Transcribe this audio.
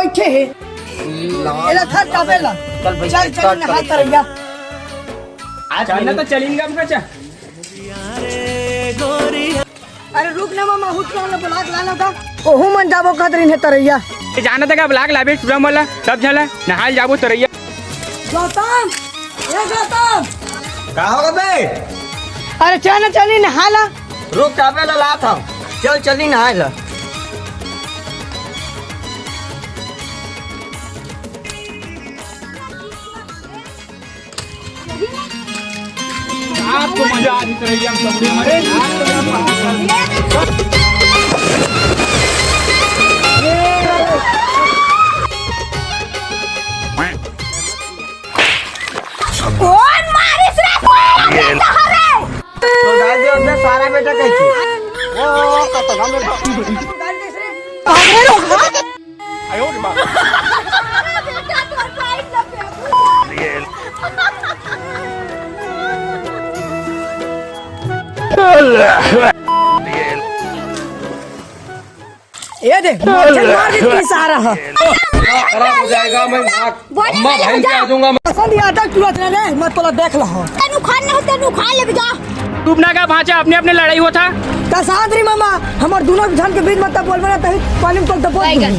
बैठे है एला था टावेला चल चल नहा तरैया आज चलना तो चलेंगे हम कच्चा। अरे रुक ना मामा हुट वाला ब्लॉक लाना था ओहू मन जाबो खतरिन है तरैया जाना था का ब्लॉक लाबे टूरम वाला सब झला नहाल जाबो तरैया। गौतम ये गौतम का होगा बे? अरे चल ना चली नहाला रुक टावेला ला था चल चली नहाए ला। आपको मजा आ रही तरैया हम सब मरे कौन मारिस रे बेटा हरे तो गाय दे उसने सारा बेटा कैसे ओ कत हम आगे रोक आयो रे बाप बेटा तोर पाइन लगे ये देख चल मार दे तीन सहारा है खराब हो जाएगा मैं अम्मा बहन के आ दूंगा। पसंद आता तुरंत रे मत तोला देख लहो तनु खाना हो तनु खा ले जा टूबना का भांचा अपने अपने लड़ाई होता का साथ रे मामा हमर दोनों जन के बीच मत बोलबे ना तही पानी में तो दबो बैगन